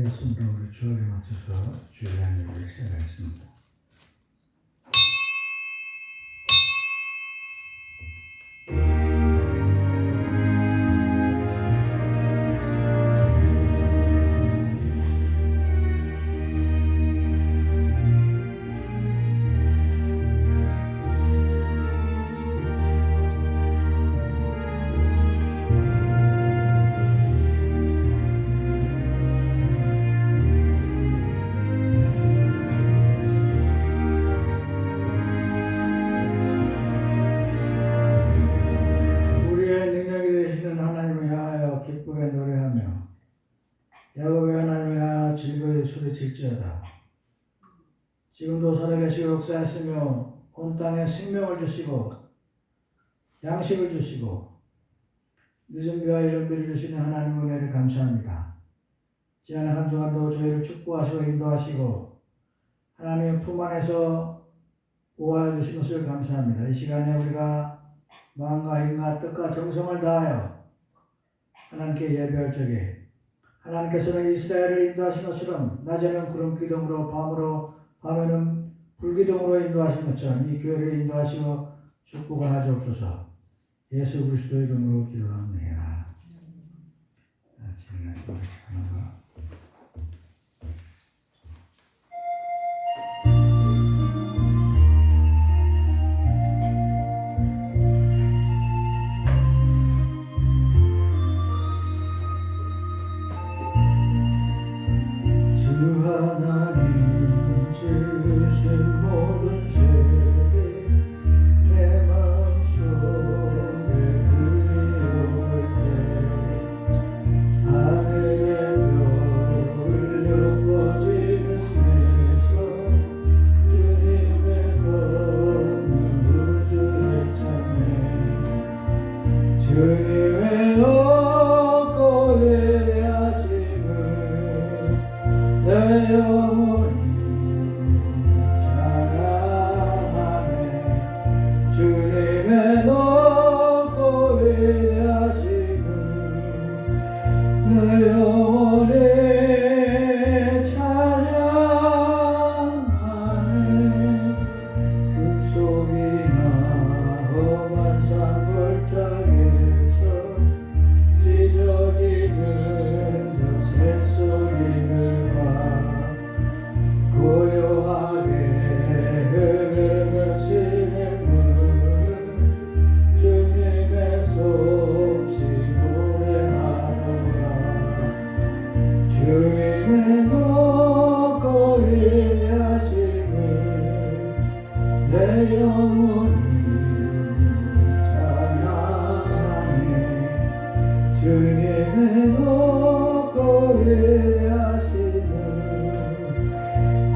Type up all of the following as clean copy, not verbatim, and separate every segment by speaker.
Speaker 1: 말씀으로 우리 주역에 맞춰서 주일의 한 예배를 시작하겠습니다. 기쁘게 노래하며 야곱의 하나님을 향하여 즐거이 소리칠지어다. 지금도 살아계시고 역사하시며 온 땅에 생명을 주시고 양식을 주시고 늦은 비와 이른 비를 주시는 하나님 은혜를 감사합니다. 지난 한 주간도 저희를 축복하시고 인도하시고 하나님의 품 안에서 보호하여 주신 것을 감사합니다. 이 시간에 우리가 마음과 힘과 뜻과 정성을 다하여 하나님께 예배할 적에 하나님께서는 이스라엘을 인도하신 것처럼 낮에는 구름 기둥으로 밤에는 불기둥으로 인도하신 것처럼 이 교회를 인도하시고 축복하여 주옵소서. 예수 그리스도의 이름으로 기도합니다. 하나님 지으신 모든 세계 내 마음속에 그리워올 때 하늘의 별 엿퍼지는 데서 주님의 걷는 우주의 참에 주님의 높고 위대하심을 내 영혼이 찬양하네. 주님의 높고 위대하심을 내 영혼이 찬양하네. 숲속이나 험한 산골짜기에서 찢어지는 저 새소리를 고요하게 흐르는 시냇물은 주님의 솜씨 노래하노라. 주님의 높고 위대하심을 내 영혼이 찬양하네. 주님의 높고 위대하심을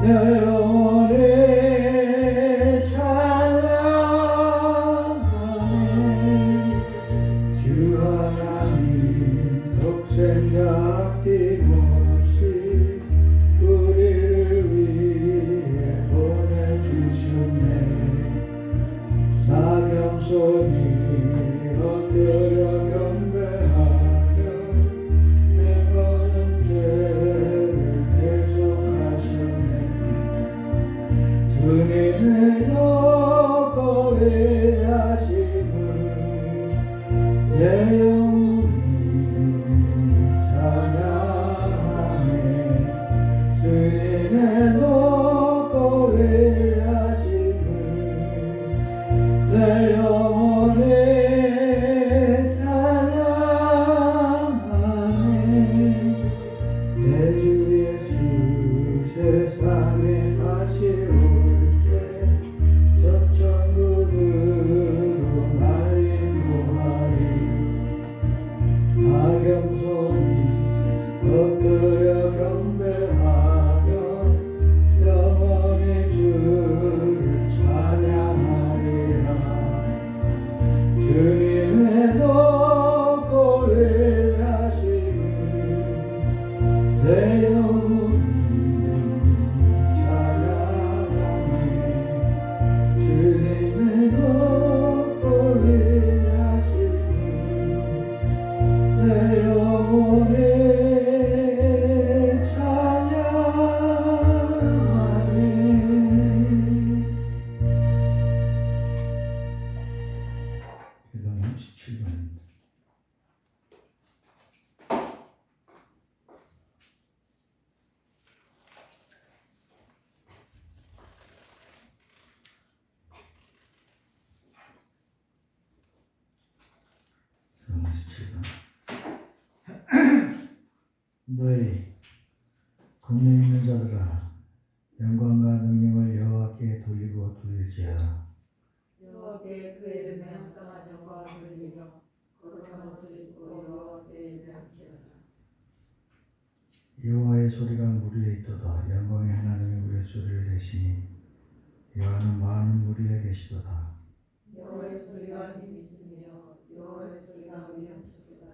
Speaker 1: 내 영혼이 찬양하네. 주 하나님 독생자 디모시 우리를 위해 보내주셨네. 사경손이 엎드려 경배하며 내거는 죄를 계속하셨네. 주님의 높고 위대하심을 내 영혼이 찬양하네. 주님의 높고 위대하심을 내 영혼이 찬양하네. 내 주 예수 세상에 다시 올 때 질지어다.
Speaker 2: 여호와께 그 이름에 합당한 영광을 돌리며 거룩한 옷을 입고 여호와께 예배할지어다.
Speaker 1: 여호와의 소리가 물 위에 있도다. 영광의 하나님이 우리의 소리를 내시니 여호와는 많은 물 위에 계시도다.
Speaker 2: 여호와의 소리가 힘이 있으며 여호와의 소리가 위엄차소다.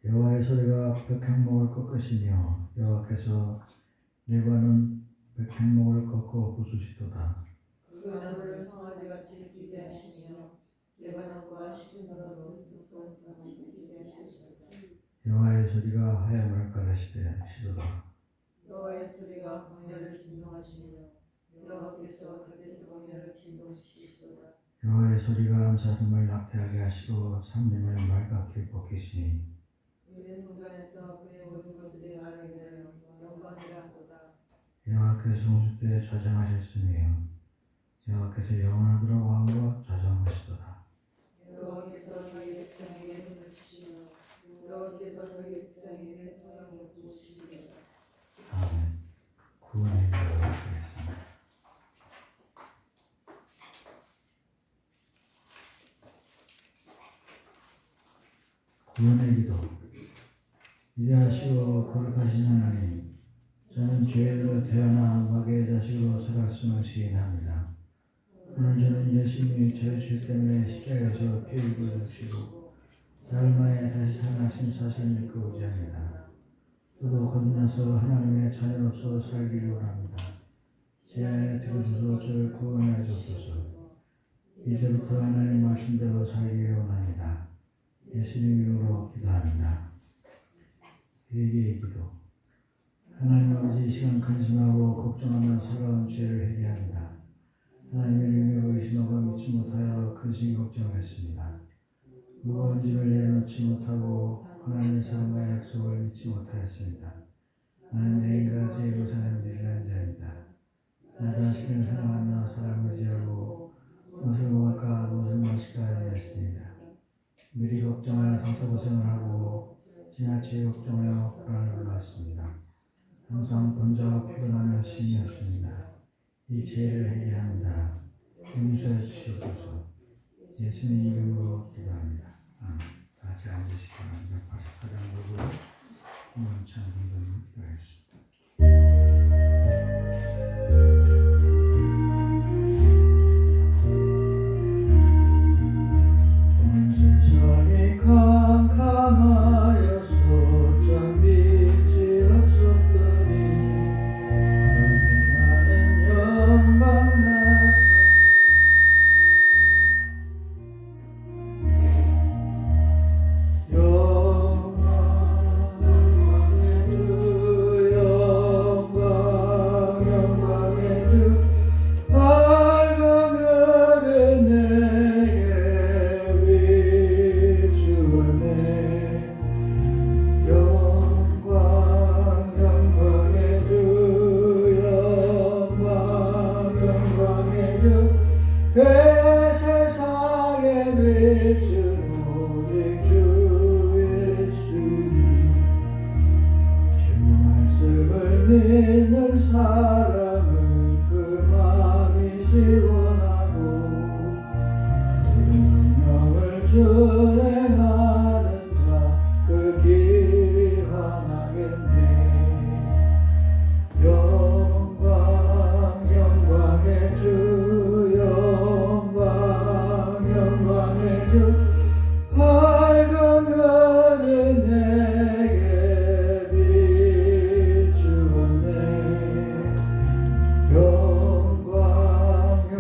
Speaker 1: 여호와의 소리가 백향목을 꺾으시며 여호와께서 레바논 백향목을 꺾어 부수시도다.
Speaker 2: 그 나무를 송아지같이 기게 하시며 레바논과 시드노로 두꺼운같이 기게 하시도다.
Speaker 1: 여호와의 소리가 하야물 갈라시도다.
Speaker 2: 여호와의 소리가 광야를 진동하시며 여호와께서 가데스 광야를 진동시키시도다.
Speaker 1: 여호와의 소리가 암사슴을 낙태하게 하시고 삼림을 말갛게 벗기시니
Speaker 2: 그의 성전에서 그의 모든 것들이 아뢰기를 영광이라 하도다.
Speaker 1: 여호와께서 성수 때에 좌장하셨으며 여호와께서 영원하도록 왕과 좌장하시도다.
Speaker 2: 여호와께서 자기 백성에게 힘을 주시며 여호와께서 자기 백성에게 평강을 주시리로다.
Speaker 1: 아멘. 구원의 기도를 드리겠습니다. 구원의 기도. 위대하시고 거룩하신 하나님, 저는 죄로 태어나 마귀의 자식으로 살았음을 시인합니다. 오늘 저는 예수님이 저의 죄 때문에 십자가에서 피 흘려 주시고 사흘 만에 다시 살아나신 사실을 믿고 의지합니다. 저도 거듭나서 하나님의 자녀로서 살기를 원합니다. 제 안에 들어오셔서 저를 구원하여 주옵소서. 이제부터 하나님 말씀대로 살기를 원합니다. 예수님 이름으로 기도합니다. 회개의 기도. 하나님 아버지, 이 시간 근심하고 걱정하며 살아온 죄를 회개합니다. 하나님의 능력을 의심하고 믿지 못하여 근심 걱정을 했습니다. 무거운 짐을 내려놓지 못하고 하나님의 사랑과 약속을 믿지 못하였습니다. 나는 내일까지 예루살렘 내리라는 자입니다. 나 자신을 사랑하며 사랑을 의지하고 무엇을 먹을까 무엇을 마실까 하였습니다. 미리 걱정하여 상서고생을 하고 지나치게 걱정하여 불안을 받았습니다. 항상 번져와 피곤하며 심이었습니다. 이 죄를 회개합니다. 용서해 주시옵소서. 예수님 이름으로 기도합니다. 아멘. 다 같이 앉으시기 바랍니다. 84장 보고 문찬 공동으로 기도하겠습니다. 온 세상이 캄캄하여서 참 빛이 없었더니 너희 나는 영광 세상의 빛은 오직 주 예수님. 주 말씀을 믿는 사람은 그 마음이 시원하고 그 명령을 준행하는 자 그 길이 환하겠네. 영광의 주 영광의 주 밝은 별이 내게 비추었네. 영광의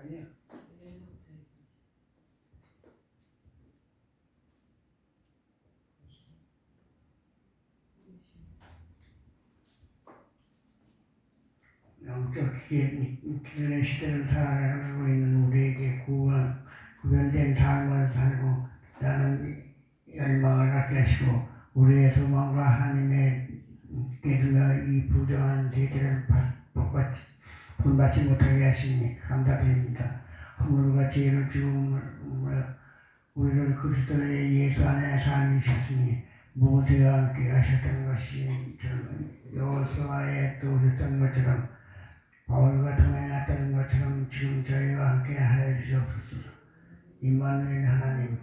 Speaker 3: 아니야. 영적 기근의 시대를 살아가고 있는 우리에게 구별된 삶을 살고 나는 열망을 갖게 하시고 우리의 소망과 하나님의 깨두며 이 부정한 세대를 본받지 못하게 하시니 감사드립니다. 허물과 지혜를 주음을 우리를 그리스도의 예수 안에 살리셨으니 모세와 함께 하셨던 것이 여호수아에 또 오셨던 것처럼 바울과 동행했던 것처럼 지금 저희와 함께 하여 주시옵소서. 임마누엘 하나님,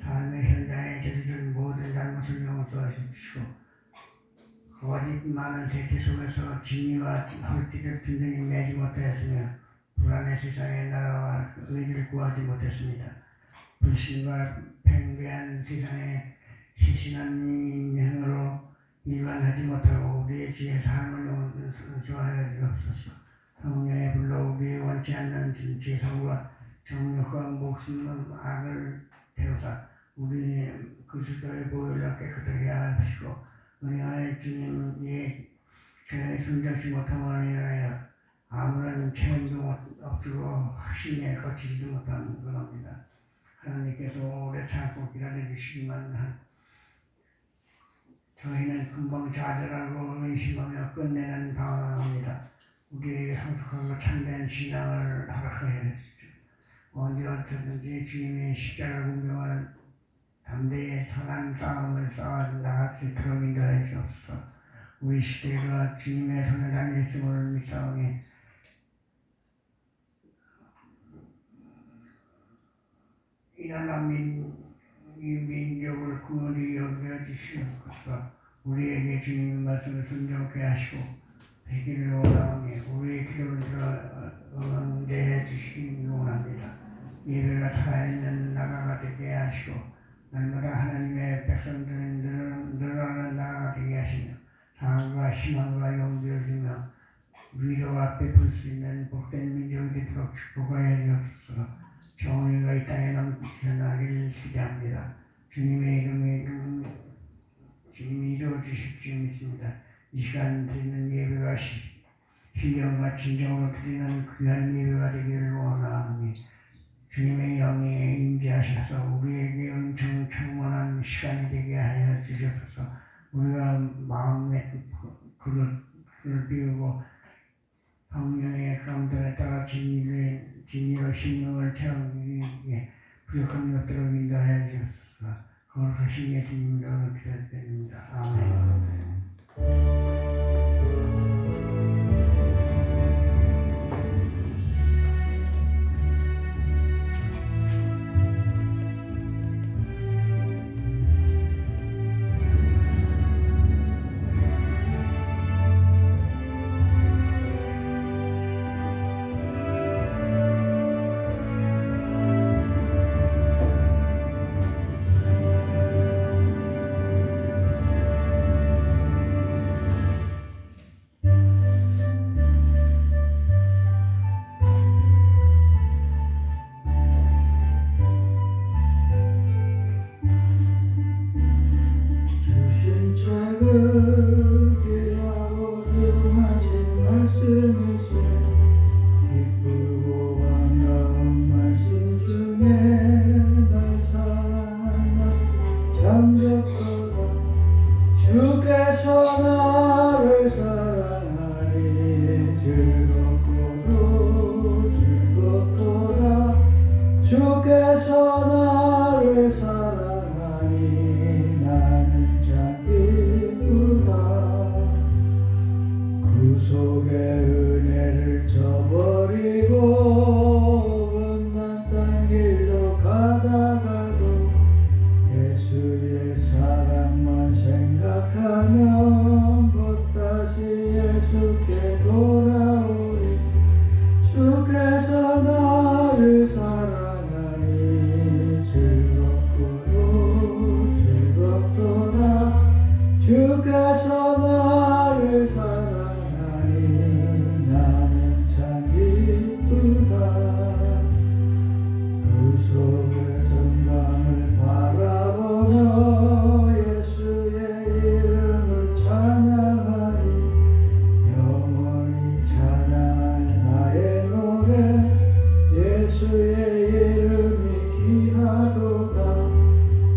Speaker 3: 삶의 현장에 저지른 모든 잘못을 용서하여 주시고 거짓 많은 세계 속에서 진리와 헐띠를 든든히 매지 못하였으며 불안의 세상에 나라와 의를 구하지 못했습니다. 불신과 팽배한 세상에 시신한 인행으로 일관하지 못하고 우리의 지혜 삶을 용서하여 주옵소서. 성령의 불러 우리의 원치 않는 지성과 정욕과 목숨은 악을 태우사 우리 그리스도의 보혈로 깨끗하게 하시고 은혜의 주님의 저의 순정치 못함을 인하여 아무런 체험도 없고 확신에 거치지도 못한 겁니다. 하나님께서 오래 참고 기다려주시기만 저희는 금방 좌절하고 의심하며 끝내는 방황합니다. 우리에게 성숙하고 참된 신앙을 허락하여 주시죠. 언제 어쩌든지 주님의 십자가 운명을 담대히 선한 싸움을 싸워 나갈 수 있도록 인도하여 주옵소서. 우리 시대가 주님의 손에 달려있음을 믿사오니 이 나라 민족을 긍휼히 여겨주시옵소서. 우리에게 주님의 말씀을 순종케 하시고 되기를 원하오니 우리의 기도를 들어 응대해 주시기 원합니다. 예배가 살아있는 나라가 되게 하시고 날마다 하나님의 백성들은 늘어나는 나라가 되게 하시며 사랑과 희망과 용기를 주며 위로와 베풀 수 있는 복된 민족이 되도록 축복하여 주옵소서. 정의가 이 땅에 넘쳐나기를 기대합니다. 주님의 이름에 주님이 이루어 주실 줄 믿습니다. 이 시간 드리는 예배가 신령과 진정으로 드리는 귀한 예배가 되기를 원하오니 주님의 영이 임재하셔서 우리에게 엄청 충만한 시간이 되게 하여 주시옵소서. 우리가 마음의 그릇을 비우고 성령의 감동에 따라 진리로 심령을 채우기에 부족함이 없도록 인도하여 주옵소서. 거룩하신 예수님 이름으로 기도드립니다. 아멘. 주께서 나를 사랑하니 즐겁고도 즐겁도다. 주께서 나를 사랑하니 나는 참 기쁘다. 구속의 은혜를 저버리고 끝난 땅 길로 가다가도 예수의 사랑만 생각하면 곧다시 예수께 돌아오리. 주께서 나를 사랑하니 즐겁고
Speaker 1: 예수의 이름이 귀하도다.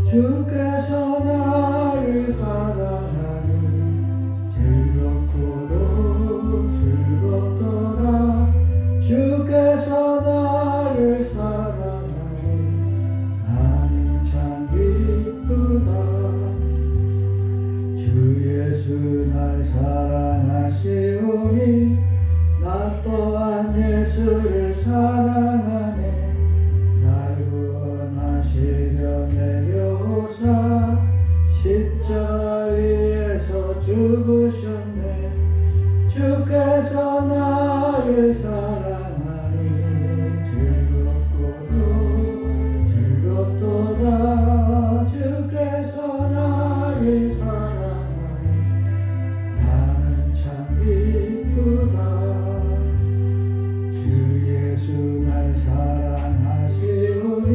Speaker 1: 주께서 나를 사랑하니 즐겁고도 즐겁더라. 주께서 나를 사랑하니 나는 참 기쁘다. 주 예수 날 사랑하시오니 나 또한 예수를 사랑하네. 날 구원하시려 내려오사 십자가 위에서 죽으셨네. 주께서 나를 사랑하니 즐겁고도 즐겁도다. 주께서 나를 사랑하니 나는 참 기쁘다. 날 사랑하시오니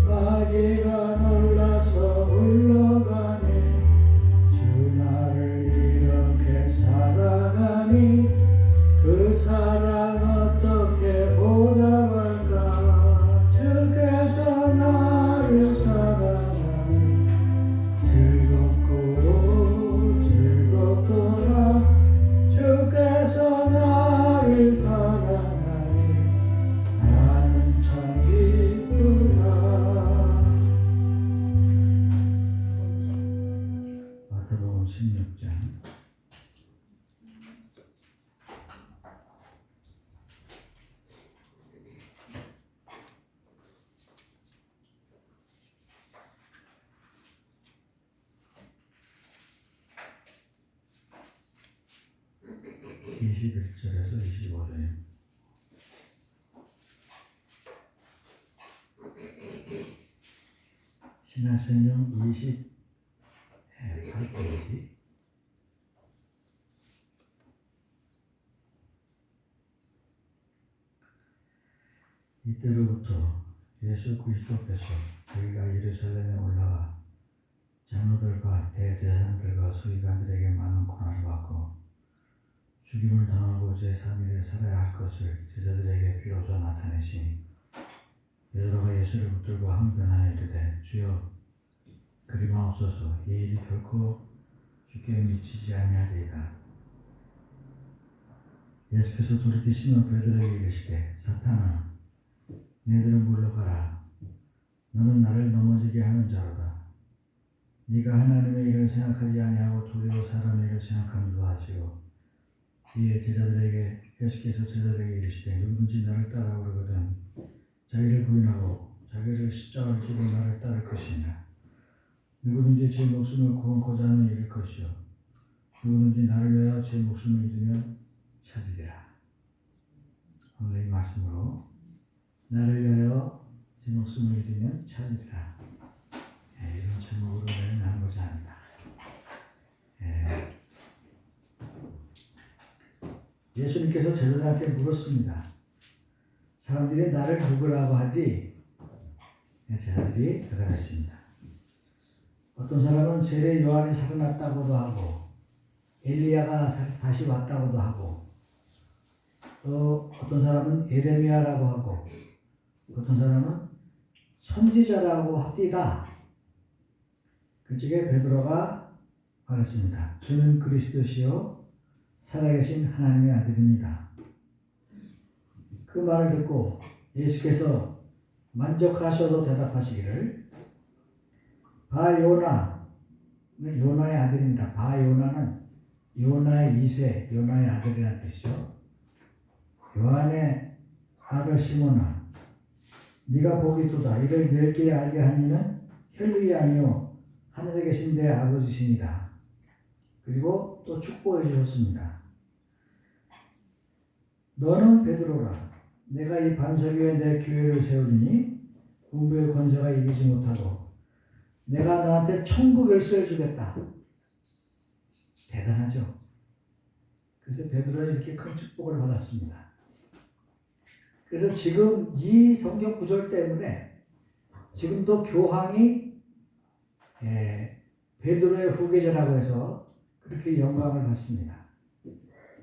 Speaker 1: 마귀가 놀라서 물러가네. 주 나를 이렇게 사랑하니 그 사랑 어떻게 보답할까. 주께서 나를 사랑하니 즐겁고 즐겁도다. 주께서 나를 사랑하니 마태복음 16장 21절에서 25절입니다. 신약성경 28페이지. 이때로부터 예수 그리스도께서 저희가 예루살렘에 올라가 장로들과 대제사장들과 서기관들에게 많은 고난을 받고 죽임을 당하고 제3일에 살아야 할 것을 제자들에게 비로소 나타내시니 베드로가 예수를 붙들고 항변하여 이르되 주여 그리 마옵소서. 이 일이 결코 주께 미치지 아니하리이다. 예수께서 돌이키시며 베드로에게 이르시되 사탄아 너희들은 물러가라. 너는 나를 넘어지게 하는 자로다. 네가 하나님의 일을 생각하지 아니하고 도리어 사람의 일을 생각하는도 하시고. 이에 예수께서 제자들에게 이르시되 누구든지 나를 따라오려거든 자기를 부인하고 자기를 십자가를 지고 나를 따를 것이냐. 누구든지 제 목숨을 구원코자 하면 잃을 것이요 누구든지 나를 위하여 제 목숨을 잃으면 찾으리라. 오늘 이 말씀으로 나를 위하여 제 목숨을 잃으면 찾으리라. 이런 제목으로 나는 것이 아니다. 예수님께서 제자들한테 물었습니다. 사람들이 나를 누구라고 하지? 제자들이 대답했습니다. 어떤 사람은 세례 요한이 살아났다고도 하고 엘리야가 다시 왔다고도 하고 또 어떤 사람은 예레미야라고 하고 어떤 사람은 선지자라고 합디다. 그쪽에 베드로가 말했습니다. 주는 그리스도시요 살아계신 하나님의 아들입니다. 그 말을 듣고 예수께서 만족하셔서 대답하시기를 바 요나, 요나의 아들입니다. 바 요나는 요나의 2세, 요나의 아들이라는 뜻이죠. 요한의 아들 시몬아, 네가 복이 있도다. 이를 내게 알게 하니는 혈육이 아니요 하늘에 계신 내 아버지시니라. 그리고 또 축복해 주셨습니다. 너는 베드로라. 내가 이 반석 위에 내 교회를 세우리니 군부의 권세가 이기지 못하고 내가 너한테 천국 열쇠를 주겠다. 대단하죠. 그래서 베드로는 이렇게 큰 축복을 받았습니다. 그래서 지금 이 성경 구절 때문에 지금도 교황이 베드로의 후계자라고 해서 그렇게 영광을 받습니다.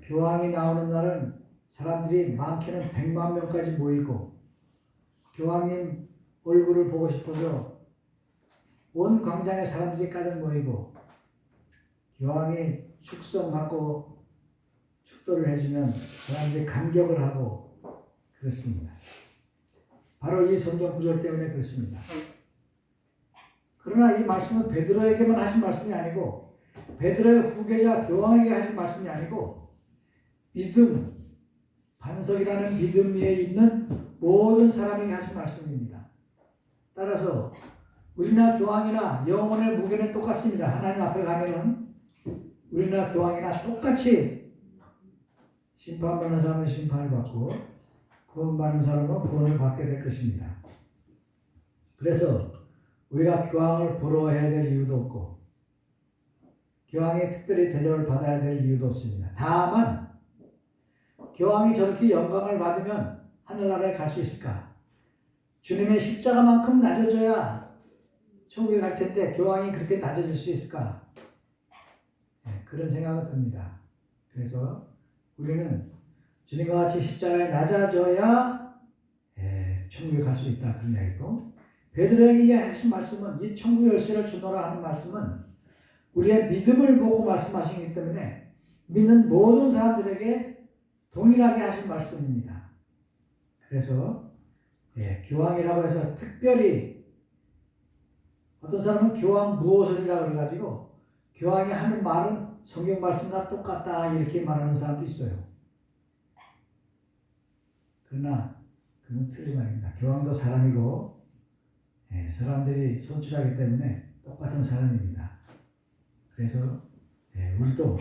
Speaker 1: 교황이 나오는 날은 사람들이 많게는 100만 명까지 모이고 교황님 얼굴을 보고 싶어서 온 광장에 사람들이 가득 모이고 교황이 축성하고 축도를 해주면 사람들이 감격을 하고 그렇습니다. 바로 이 성경 구절 때문에 그렇습니다. 그러나 이 말씀은 베드로에게만 하신 말씀이 아니고 베드로의 후계자 교황에게 하신 말씀이 아니고 믿음, 반석이라는 믿음 위에 있는 모든 사람에게 하신 말씀입니다. 따라서 우리나 교황이나 영혼의 무게는 똑같습니다. 하나님 앞에 가면은 우리나 교황이나 똑같이 심판받는 사람은 심판을 받고 구원받는 사람은 구원을 받게 될 것입니다. 그래서 우리가 교황을 부러워해야 될 이유도 없고 교황이 특별히 대접을 받아야 될 이유도 없습니다. 다만 교황이 저렇게 영광을 받으면 하늘나라에 갈 수 있을까? 주님의 십자가만큼 낮아져야 천국에 갈 텐데 교황이 그렇게 낮아질 수 있을까? 그런 생각은 듭니다. 그래서 우리는 주님과 같이 십자가에 낮아져야 천국에 갈 수 있다 그런 이야기고 베드로에게 하신 말씀은 이 천국 열쇠를 주노라 하는 말씀은 우리의 믿음을 보고 말씀하시기 때문에 믿는 모든 사람들에게 동일하게 하신 말씀입니다. 그래서 교황이라고 해서 특별히 어떤 사람은 교황 무엇을이라고 그래가지고 교황이 하는 말은 성경 말씀과 똑같다 이렇게 말하는 사람도 있어요. 그러나 그것은 틀린 말입니다. 교황도 사람이고 사람들이 선출하기 때문에 똑같은 사람입니다. 그래서 우리도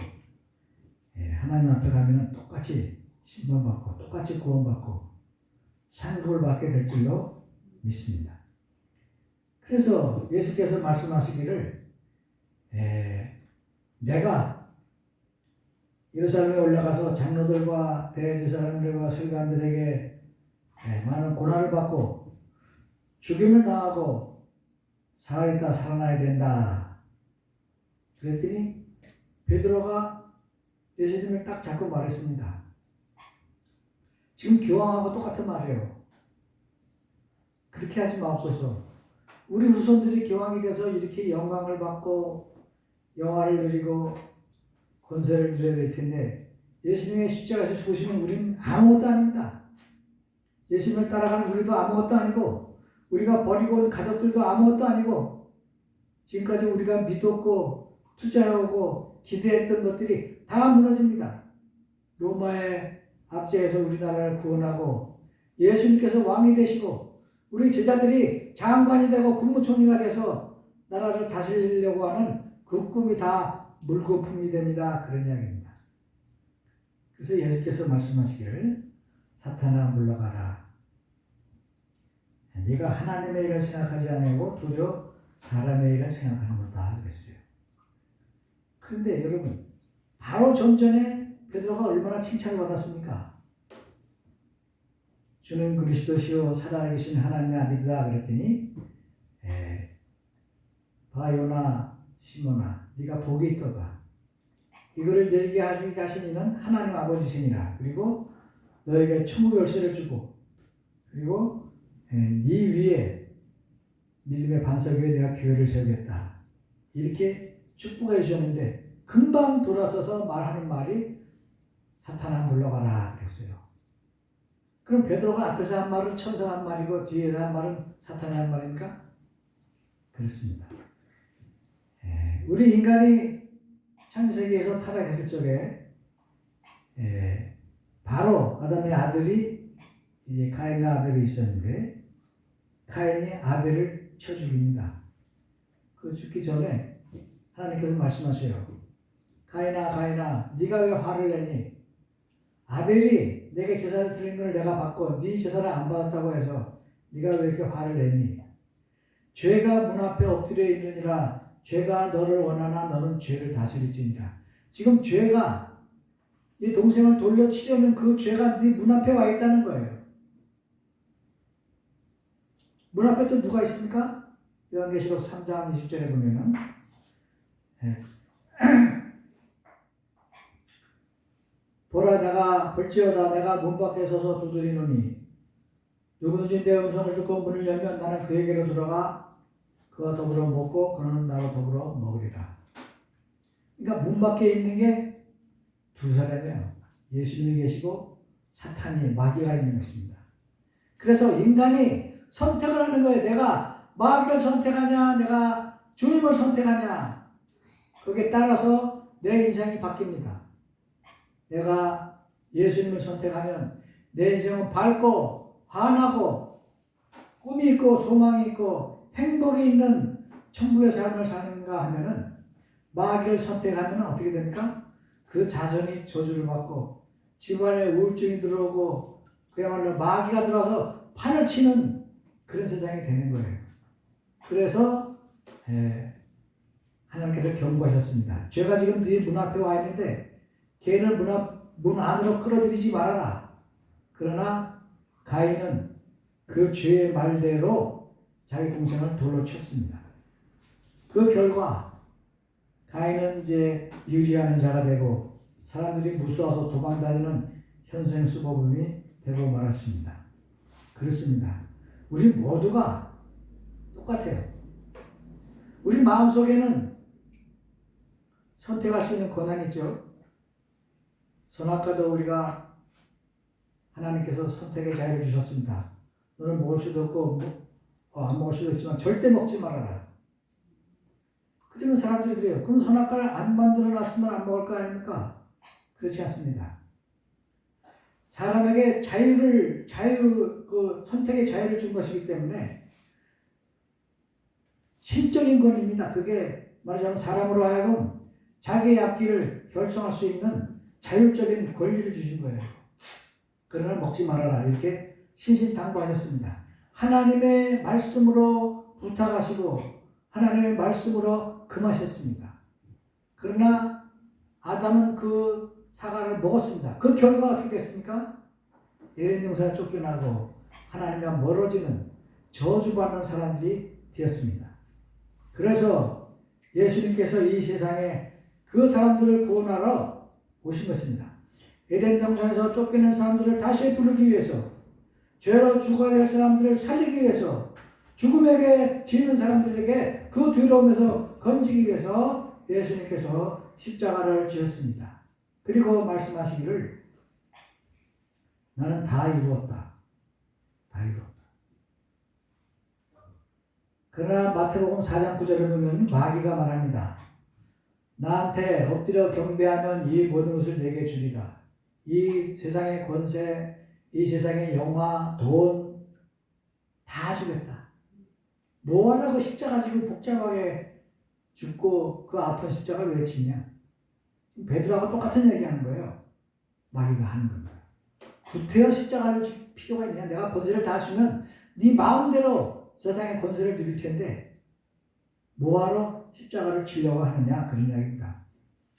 Speaker 1: 하나님 앞에 가면 똑같이 심판받고 똑같이 구원받고 상급을 받게 될 줄로 믿습니다. 그래서 예수께서 말씀하시기를 내가 예루살렘에 올라가서 장로들과 대제사장들과 서기관들에게 많은 고난을 받고 죽임을 당하고 사흘 있다 살아나야 된다. 그랬더니 베드로가 예수님을 딱 잡고 말했습니다. 지금 교황하고 똑같은 말이에요. 그렇게 하지 마옵소서. 우리 후손들이 교황이 돼서 이렇게 영광을 받고 영화를 누리고 권세를 누려야 될 텐데 예수님의 십자가에서 죽으시면 우리는 아무것도 아닙니다. 예수님을 따라가는 우리도 아무것도 아니고 우리가 버리고 온 가족들도 아무것도 아니고 지금까지 우리가 믿었고 투자해오고 기대했던 것들이 다 무너집니다. 로마의 압제에서 우리나라를 구원하고 예수님께서 왕이 되시고 우리 제자들이 장관이 되고 국무총리가 돼서 나라를 다스리려고 하는 그 꿈이 다 물거품이 됩니다. 그런 이야기입니다. 그래서 예수께서 말씀하시기를 사탄아 물러가라. 네가 하나님의 일을 생각하지 않고 도리어 사람의 일을 생각하는 거다 그랬어요. 그런데 여러분 바로 전전에 베드로가 얼마나 칭찬을 받았습니까? 주는 그리스도시요 살아계신 하나님의 아들이다 그랬더니 바요나 시몬아 네가 복이 있도다. 이거를 내게 하신 이는 하나님 아버지시니라. 그리고 너에게 천국 열쇠를 주고 그리고 네 위에 믿음의 반석 위에 내가 교회를 세우겠다. 이렇게 축복해 주셨는데 금방 돌아서서 말하는 말이 사탄아 물러가라 그랬어요. 그럼 베드로가 앞에서 한 말은 천사가 한 말이고 뒤에서 한 말은 사탄이 한 말입니까? 그렇습니다. 우리 인간이 창세기에서 타락했을 적에 바로 아담의 아들이 이제 가인과 아벨이 있었는데 가인이 아벨을 쳐 죽입니다. 그 죽기 전에 하나님께서 말씀하세요. 가인아 네가 왜 화를 내니? 아벨이 내게 제사를 드린 걸 내가 받고 네 제사를 안 받았다고 해서 네가 왜 이렇게 화를 내니? 죄가 문 앞에 엎드려 있느니라. 죄가 너를 원하나 너는 죄를 다스릴지니라. 지금 죄가 네 동생을 돌려치려는 그 죄가 네 문 앞에 와 있다는 거예요. 문 앞에 또 누가 있습니까? 요한계시록 3장 20절에 보면은 보라 내가 볼지어다 내가 문 밖에 서서 두드리노니 누구든지 내 음성을 듣고 문을 열면 나는 그에게로 들어가 그와 더불어 먹고 그는 나와 더불어 먹으리라. 그러니까 문 밖에 있는 게 두 사람이에요. 예수님이 계시고 사탄이 마귀가 있는 것입니다. 그래서 인간이 선택을 하는 거예요. 내가 마귀를 선택하냐 내가 주님을 선택하냐 거기에 따라서 내 인생이 바뀝니다. 내가 예수님을 선택하면 내 인생은 밝고 환하고 꿈이 있고 소망이 있고 행복이 있는 천국의 삶을 사는가 하면은 마귀를 선택하면 어떻게 됩니까? 그 자손이 저주를 받고 집안에 우울증이 들어오고 그야말로 마귀가 들어와서 판을 치는 그런 세상이 되는 거예요. 그래서 하나님께서 경고하셨습니다. 죄가 지금 네 문 앞에 와 있는데 걔를 문 안으로 끌어들이지 말아라. 그러나 가인은 그 죄의 말대로 자기 동생을 돌로 쳤습니다. 그 결과 가인은 이제 유리하는 자가 되고 사람들이 무서워서 도망다니는 현생수범이 되고 말았습니다. 그렇습니다. 우리 모두가 똑같아요. 우리 마음속에는 선택할 수 있는 권한이죠. 선악과도 우리가 하나님께서 선택의 자유를 주셨습니다. 너는 먹을 수도 없고 안 먹을 수도 있지만 절대 먹지 말아라. 그러면 사람들이 그래요. 그럼 선악과를 안 만들어놨으면 안 먹을 거 아닙니까? 그렇지 않습니다. 사람에게 선택의 자유를 준 것이기 때문에 신적인 권리입니다. 그게 말하자면 사람으로 하여금 자기의 앞길을 결정할 수 있는 자율적인 권리를 주신 거예요. 그러나 먹지 말아라. 이렇게 신신당부하셨습니다. 하나님의 말씀으로 부탁하시고 하나님의 말씀으로 금하셨습니다. 그러나 아담은 그 사과를 먹었습니다. 그 결과가 어떻게 됐습니까? 에덴 동산에 쫓겨나고 하나님과 멀어지는 저주받는 사람들이 되었습니다. 그래서 예수님께서 이 세상에 그 사람들을 구원하러 오신 것입니다. 에덴 동산에서 쫓겨난 사람들을 다시 부르기 위해서, 죄로 죽어야 될 사람들을 살리기 위해서, 죽음에게 지는 사람들에게 그 두려움에서 건지기 위해서 예수님께서 십자가를 지었습니다. 그리고 말씀하시기를 나는 다 이루었다. 다 이루었다. 그러나 마태복음 4장 9절을 보면 마귀가 말합니다. 나한테 엎드려 경배하면 이 모든 것을 내게 주리라. 이 세상의 권세, 이 세상의 영화, 돈 다 주겠다. 뭐하라고 십자가 지고 복잡하게 죽고 그 아픈 십자가를 왜 지냐? 베드로하고 똑같은 얘기하는 거예요. 마귀가 하는 겁니다. 구태여 십자가를 줄 필요가 있냐? 내가 권세를 다 주면 네 마음대로 세상의 권세를 누릴 텐데 뭐하러 십자가를 치려고 하느냐? 그런 이야기입니다.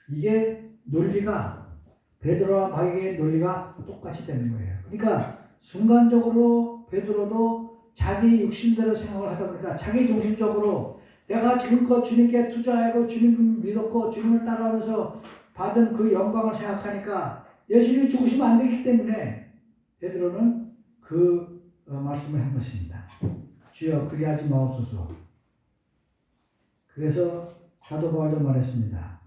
Speaker 1: 이게 논리가 베드로와 마귀의 논리가 똑같이 되는 거예요. 그러니까 순간적으로 베드로도 자기 육신대로 생각을 하다 보니까 자기 중심적으로 내가 지금껏 주님께 투자하고 주님을 믿었고 주님을 따라오면서 받은 그 영광을 생각하니까 예수님이 죽으시면 안 되기 때문에 베드로는 그 말씀을 한 것입니다. 주여 그리하지 마옵소서. 그래서 사도 바울도 말했습니다.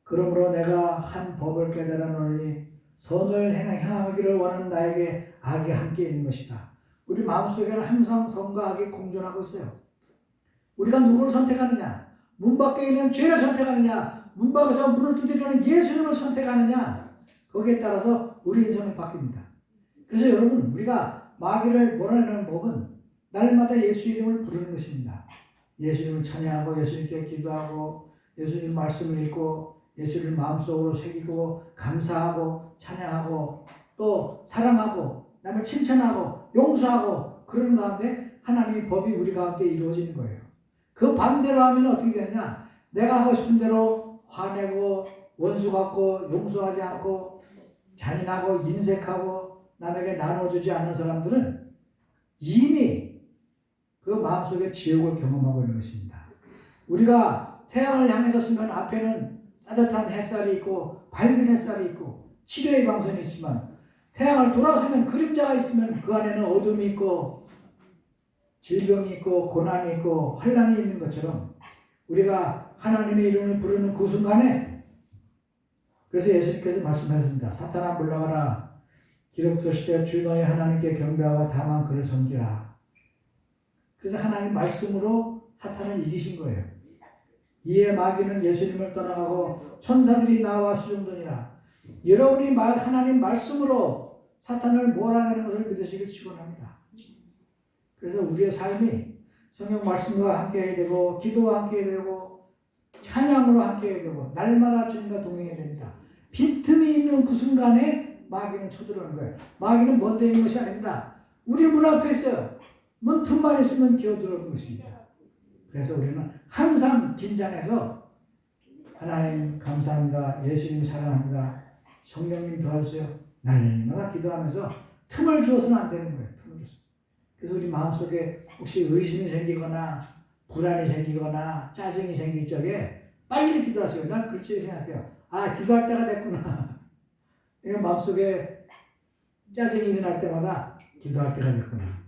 Speaker 1: 그러므로 내가 한 법을 깨달아노니 선을 행하기를 원하는 나에게 악이 함께 있는 것이다. 우리 마음속에는 항상 선과 악이 공존하고 있어요. 우리가 누구를 선택하느냐? 문 밖에 있는 죄를 선택하느냐? 문 밖에서 문을 두드리는 예수님을 선택하느냐? 거기에 따라서 우리 인생이 바뀝니다. 그래서 여러분 우리가 마귀를 몰아내는 법은 날마다 예수 이름을 부르는 것입니다. 예수님을 찬양하고 예수님께 기도하고 예수님 말씀을 읽고 예수를 마음속으로 새기고 감사하고 찬양하고 또 사랑하고 남을 칭찬하고 용서하고 그런 가운데 하나님의 법이 우리 가운데 이루어지는 거예요. 그 반대로 하면 어떻게 되느냐? 내가 하고 싶은 대로 화내고 원수 같고 용서하지 않고 잔인하고 인색하고 남에게 나눠주지 않는 사람들은 이미 그 마음속에 지옥을 경험하고 있는 것입니다. 우리가 태양을 향해서 쓰면 앞에는 따뜻한 햇살이 있고 밝은 햇살이 있고 치료의 광선이 있지만 태양을 돌아서면 그림자가 있으면 그 안에는 어둠이 있고 질병이 있고 고난이 있고 환란이 있는 것처럼 우리가 하나님의 이름을 부르는 그 순간에 그래서 예수님께서 말씀하셨습니다. 사탄아 물러가라. 기록되시되 주 너희 하나님께 경배하고 다만 그를 섬기라. 그래서 하나님 말씀으로 사탄을 이기신 거예요. 이에 마귀는 예수님을 떠나가고 천사들이 나와 수종되니라. 여러분이 하나님 말씀으로 사탄을 몰아내는 것을 믿으시길 축원합니다. 그래서 우리의 삶이 성경 말씀과 함께해야 되고 기도와 함께해야 되고 찬양으로 함께해야 되고 날마다 주님과 동행해야 됩니다. 빈틈이 있는 그 순간에 마귀는 쳐들어오는 거예요. 마귀는 먼데 있는 것이 아닙니다. 우리 문 앞에 있어요. 문 틈만 있으면 기어들어오는 것입니다. 그래서 우리는 항상 긴장해서 하나님 감사합니다. 예수님 사랑합니다. 성령님 도와주세요. 날마다 기도하면서 틈을 주어서는 안 되는 거예요. 틈을 주어서. 그래서 우리 마음속에 혹시 의심이 생기거나 불안이 생기거나 짜증이 생길 적에 빨리 기도하세요. 난 그렇게 생각해요. 아, 기도할 때가 됐구나. 내가 마음속에 짜증이 일어날 때마다 기도할 때가 됐구나.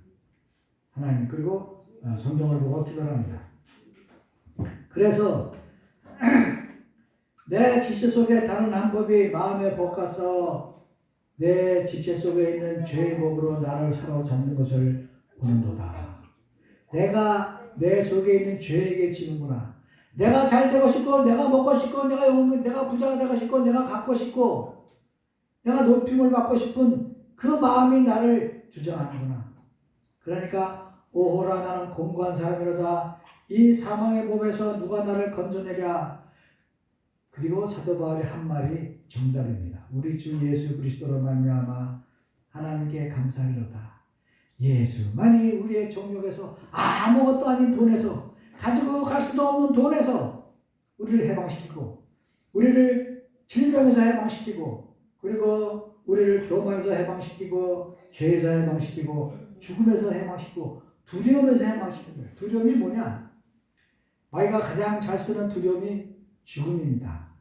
Speaker 1: 하나님, 그리고 성경을 보고 기도를 합니다. 그래서 내 지체 속에 다른 한 법이 마음에 벗가서 내 지체 속에 있는 죄의 법으로 나를 사로잡는 것을 보는도다. 내가 내 속에 있는 죄에게 지는구나. 내가 잘 되고 싶고, 내가 먹고 싶고, 내가 부자가 되고 싶고, 내가 갖고 싶고, 내가 높임을 받고 싶은 그 마음이 나를 주장하는구나. 그러니까 오호라 나는 공고한 사람이로다. 이 사망의 몸에서 누가 나를 건져내랴. 그리고 사도 바울의 한 말이 정답입니다. 우리 주 예수 그리스도로 말미암아 하나님께 감사하리로다. 예수만이 우리의 정욕에서 아무것도 아닌 돈에서 가지고 갈 수도 없는 돈에서 우리를 해방시키고 우리를 질병에서 해방시키고 그리고 우리를 교만에서 해방시키고 죄에서 해방시키고 죽음에서 해방시키고 두려움에서 해방시키는 거예요. 두려움이 뭐냐? 마귀가 가장 잘 쓰는 두려움이 죽음입니다.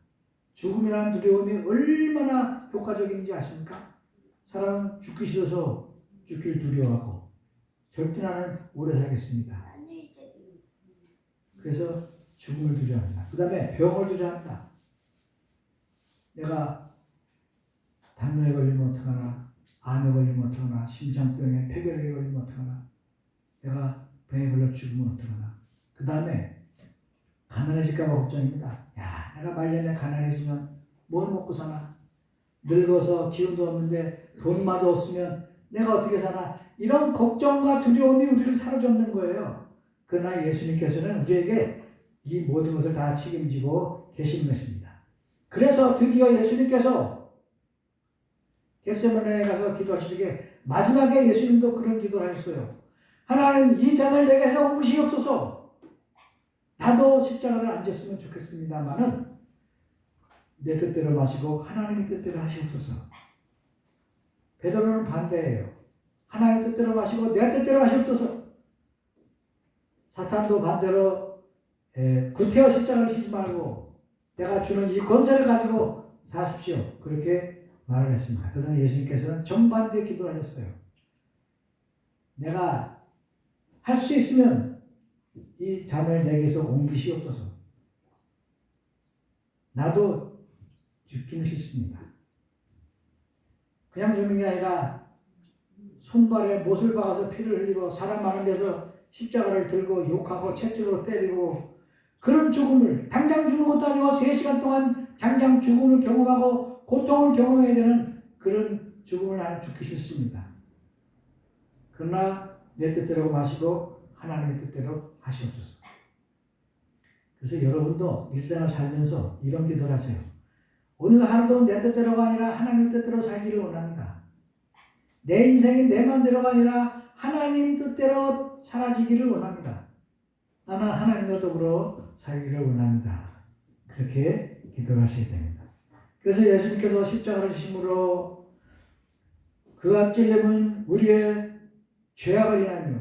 Speaker 1: 죽음이라는 두려움이 얼마나 효과적인지 아십니까? 사람은 죽기 싫어서 죽기를 두려워하고 절대 나는 오래 살겠습니다. 그래서 죽음을 두려워합니다. 그 다음에 병을 두려워합니다. 내가 당뇨에 걸리면 어떡하나, 암에 걸리면 어떡하나, 심장병에 폐결핵에 걸리면 어떡하나, 내가 병에 걸려 죽으면 어떡하나. 그 다음에 가난해질까봐 걱정입니다. 야, 내가 말년에 가난해지면 뭘 먹고 사나? 늙어서 기운도 없는데 돈마저 없으면 내가 어떻게 사나? 이런 걱정과 두려움이 우리를 사로잡는 거예요. 그러나 예수님께서는 우리에게 이 모든 것을 다 책임지고 계시는 것입니다. 그래서 드디어 예수님께서 겟세마네에 가서 기도하실 적에 마지막에 예수님도 그런 기도를 하셨어요. 하나님, 이 잔을 내게서 옮기시옵소서. 나도 십자가를 안 졌으면 좋겠습니다만은 내 뜻대로 마시고 하나님의 뜻대로 하시옵소서. 베드로는 반대예요. 하나님 뜻대로 마시고 내 뜻대로 하시옵소서. 사탄도 반대로 구태여 십자가를 지지 말고 내가 주는 이 권세를 가지고 사십시오. 그렇게 말을 했습니다. 그래서 예수님께서는 정반대 기도를 하셨어요. 내가 할 수 있으면 이 잔을 내게서 옮기시옵소서. 나도 죽기는 싫습니다. 그냥 죽는 게 아니라 손발에 못을 박아서 피를 흘리고 사람 많은 데서 십자가를 들고 욕하고 채찍으로 때리고 그런 죽음을 당장 죽는 것도 아니고 3시간 동안 당장 죽음을 경험하고 고통을 경험해야 되는 그런 죽음을 나는 죽기 싫습니다. 그러나 내 뜻대로 마시고 하나님의 뜻대로 하시옵소서. 그래서 여러분도 일생을 살면서 이런 기도를 하세요. 오늘 하루도 내 뜻대로가 아니라 하나님 뜻대로 살기를 원합니다. 내 인생이 내 맘대로가 아니라 하나님 뜻대로 사라지기를 원합니다. 나는 하나님과 더불어 살기를 원합니다. 그렇게 기도를 하셔야 됩니다. 그래서 예수님께서 십자가를 지심으로 그가 찔림은 우리의 죄악을 인하며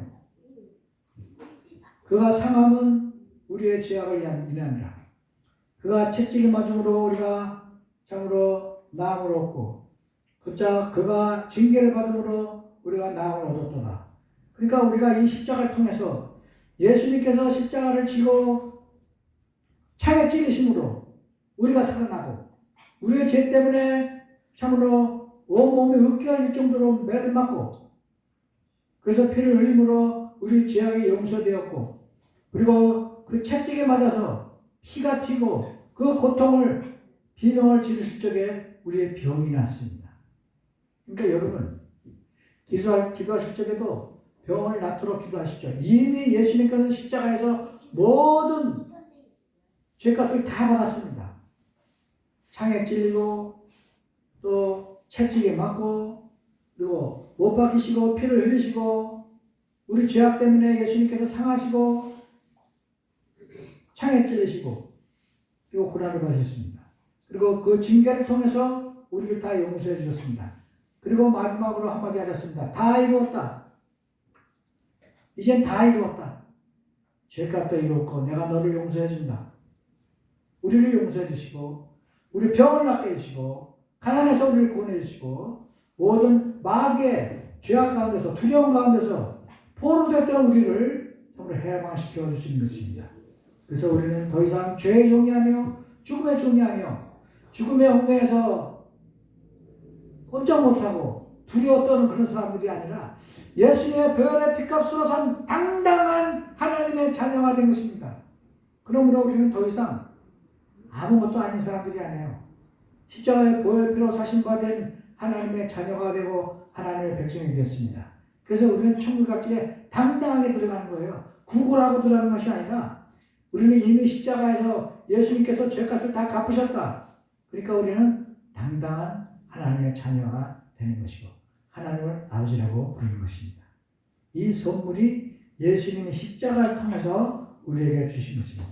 Speaker 1: 그가 상함은 우리의 죄악을 인하니라. 그가 채찍을 맞음으로 우리가 참으로 나음을 얻고 그가 징계를 받음으로 우리가 나음을 얻었도다. 그러니까 우리가 이 십자가를 통해서 예수님께서 십자가를 지고 창에 찔리심으로 우리가 살아나고 우리의 죄 때문에 참으로 온몸이 으깨어질 정도로 매를 맞고 그래서 피를 흘림으로 우리 죄악이 용서되었고 그리고 그 채찍에 맞아서 피가 튀고 그 고통을 비명을 지르실 적에 우리의 병이 났습니다. 그러니까 여러분 기도하실 적에도 병을 낫도록 기도하십시오. 이미 예수님께서 십자가에서 모든 죄값을 다 받았습니다. 창에 찔리고 또 채찍에 맞고 그리고 못 박히시고 피를 흘리시고 우리 죄악 때문에 예수님께서 상하시고 창에 찔리시고 그리고 고난을 받으셨습니다. 그리고 그 징계를 통해서 우리를 다 용서해 주셨습니다. 그리고 마지막으로 한마디 하셨습니다. 다 이루었다. 이젠 다 이루었다. 죄값도 이루었고 내가 너를 용서해 준다. 우리를 용서해 주시고 우리 병을 낫게 해주시고 가난에서 우리를 구원해 주시고 모든 마귀의 죄악 가운데서 두려움 가운데서 포로됐던 우리를 정말 해방시켜 주시는 것입니다. 그래서 우리는 더 이상 죄의 종이 아니요 죽음의 종이 아니요 죽음의 홍해에서 꼼짝 못하고 두려워 떠는 그런 사람들이 아니라 예수님의 보혈의 피값으로 산 당당한 하나님의 자녀가 된 것입니다. 그러므로 우리는 더 이상 아무것도 아닌 사람들이 아니에요. 십자가의 보혈피로 사신받은 하나님의 자녀가 되고 하나님의 백성이 됐습니다. 그래서 우리는 천국 갑질에 당당하게 들어가는 거예요. 구걸하고 들어가는 것이 아니라 우리는 이미 십자가에서 예수님께서 죄값을 다 갚으셨다. 그러니까 우리는 당당한 하나님의 자녀가 되는 것이고 하나님을 아버지라고 부르는 것입니다. 이 선물이 예수님의 십자가를 통해서 우리에게 주신 것입니다.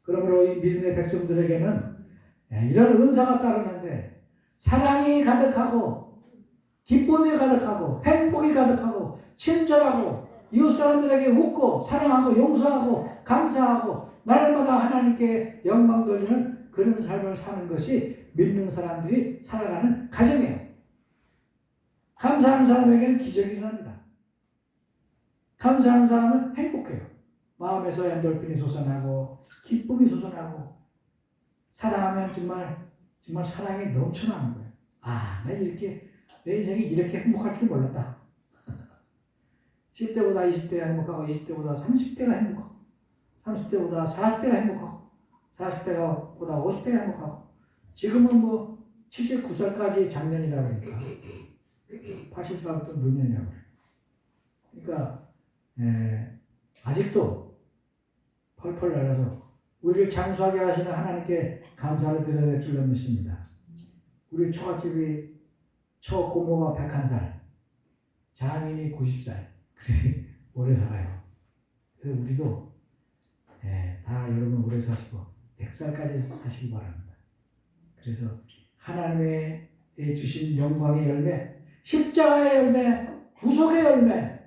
Speaker 1: 그러므로 이 믿음의 백성들에게는 이런 은사가 따르는데 사랑이 가득하고 기쁨이 가득하고 행복이 가득하고 친절하고 이웃 사람들에게 웃고 사랑하고 용서하고 감사하고 날마다 하나님께 영광 돌리는 그런 삶을 사는 것이 믿는 사람들이 살아가는 가정이에요. 감사하는 사람에게는 기적이 일어납니다. 감사하는 사람은 행복해요. 마음에서 엔돌핀이 솟아나고 기쁨이 솟아나고 사랑하면 정말 사랑이 넘쳐나는 거예요. 아, 나 이렇게 내 인생이 이렇게 행복할 줄 몰랐다. 10대보다 20대가 행복하고 20대보다 30대가 행복하고 30대보다 40대가 행복하고 40대가 보다 50대가 행복하고 지금은 뭐 79살까지 장년이라고 하니까 80살부터 노년이라고 그래요. 그러니까 아직도 펄펄 날아서 우리를 장수하게 하시는 하나님께 감사를 드려야 될 줄로 믿습니다. 우리 처갓집이 처고모가 101살, 장인이 90살, 그래서 오래 살아요. 그래서 우리도 다 여러분 오래 사시고 100살까지 사시기 바랍니다. 그래서 하나님의 주신 영광의 열매, 십자가의 열매, 구속의 열매,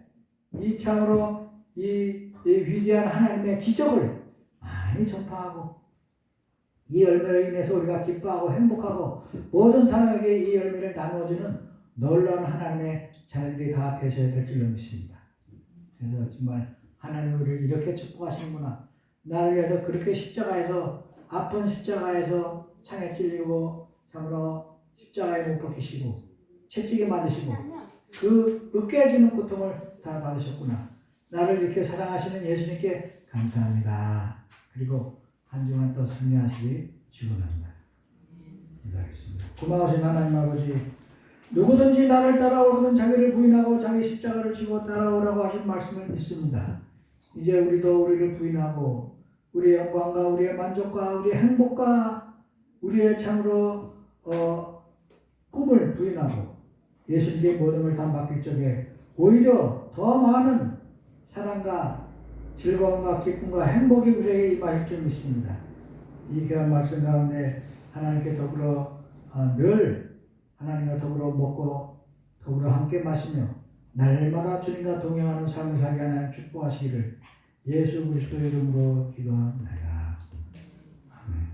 Speaker 1: 이 참으로 이 위대한 하나님의 기적을 많이 전파하고 이 열매로 인해서 우리가 기뻐하고 행복하고 모든 사람에게 이 열매를 나누어주는 놀라운 하나님의 자녀들이 다 되셔야 될 줄로 믿습니다. 그래서 정말 하나님 우리를 이렇게 축복하시는구나. 나를 위해서 그렇게 십자가에서 아픈 십자가에서 창에 찔리고 참으로 십자가에 못 박히시고 채찍에 맞으시고 그 으깨지는 고통을 다 받으셨구나. 나를 이렇게 사랑하시는 예수님께 감사합니다. 그리고 한 주간 또 승리하시기 축원합니다. 기도하겠습니다. 고마우신 하나님 아버지, 누구든지 나를 따라오거든 자기를 부인하고 자기 십자가를 지고 따라오라고 하신 말씀을 믿습니다. 이제 우리도 우리를 부인하고 우리의 영광과 우리의 만족과 우리의 행복과 우리의 참으로 꿈을 부인하고 예수님께 모든 걸 다 맡길 적에 오히려 더 많은 사랑과 즐거움과 기쁨과 행복이 우리에게 임하실 줄 믿습니다. 이 귀한 말씀 가운데 하나님께 더불어 늘 하나님과 더불어 먹고 더불어 함께 마시며 날마다 주님과 동행하는 삶을 살게 하나님 축복하시기를 예수 그리스도의 이름으로 기도합니다. 아멘.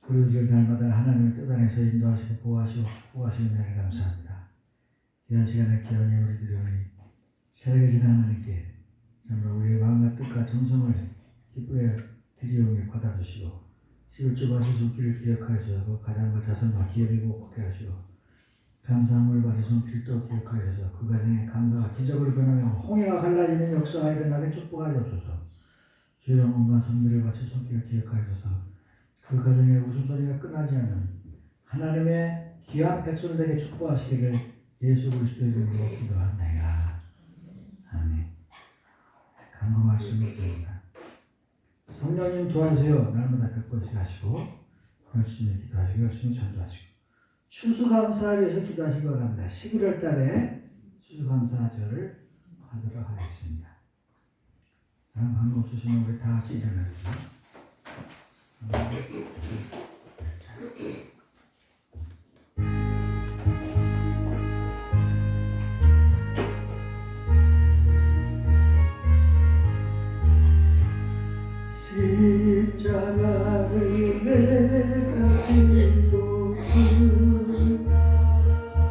Speaker 1: 우리들 날마다 하나님의 뜻 안에서 인도하시고 보호하시고 축복하시는 은혜를 감사합니다. 귀한 시간에 귀한 우리들이 살아계신 하나님께 참으로 우리의 마음과 뜻과 정성을 기쁘게 드리오며 받아주시고 11조 받으실 손길을 기억하여서 그 가장과 자손과 기업이 복게 하시고 감사함을 받으실 손길을 또 기억하여서 그 가정에 감사가 기적으로 변하며 홍해가 갈라지는 역사가 일어나게 축복하여주소서. 주의 영혼과 선비를 바칠 손길을 기억하여서 그 가정에 웃음소리가 끝나지 않는 하나님의 귀한 백성들에게 축복하시기를 예수 그리스도의 이름으로 기도합니다. 아멘. 간구 말씀을 드립니다. 성령님 도와주세요. 날마다 100번씩 하시고 열심히 기도하시고 열심히 전도하시고 추수감사를 위해서 기도하시기 바랍니다. 11월 달에 추수감사절을 하도록 하겠습니다. 다음 간구 없으시면 우리 다 같이 일어나주세요. 십자가를 내가 지고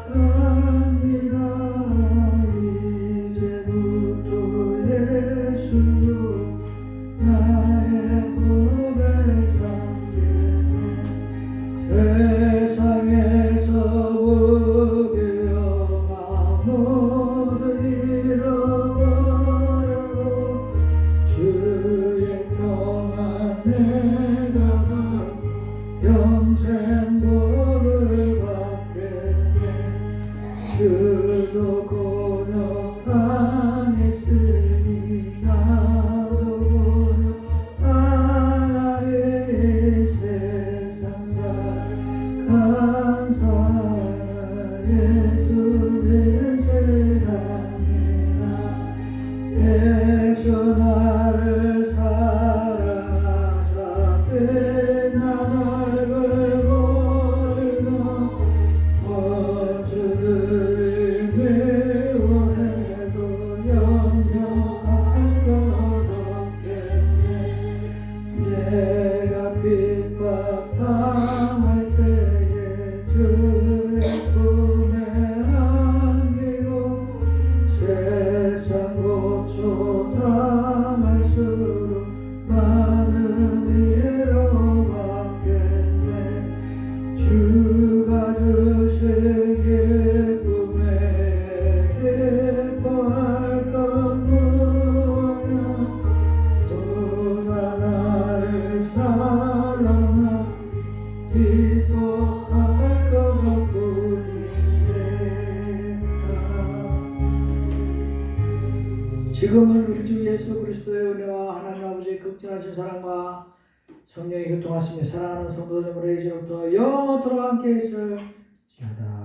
Speaker 1: 갑니다. 이제부터 예수로 나의 고백 삼겠네. 세상에서 보게 영화 모두 잃어버려도 주의 평안 내가 받고 영생 복을 받겠네. 주도 곤욕당했으니 나도 곤욕당하리. 세상 살아간 사랑 예수 대세랍니다. 예수 나를 사랑하사 빛난 얼굴 보이며 어수를 미워해도 염려할 것 없겠네. 내가 핍박당할 때에 주의 품에 안기고 세상 고초 당할수록 많은 위로받겠네. 주가 주신 기쁨에 기뻐할 것 무엇냐. 주가 나를 사랑하 기뻐할 것뿐이세. 지금은 우리 주 예수 그리스도의 은혜와 하나님 아버지의 극진하신 사랑과 성령의 교통하심이 사랑하는 성도들의 이제부터 영원토록 함께 있을지어다.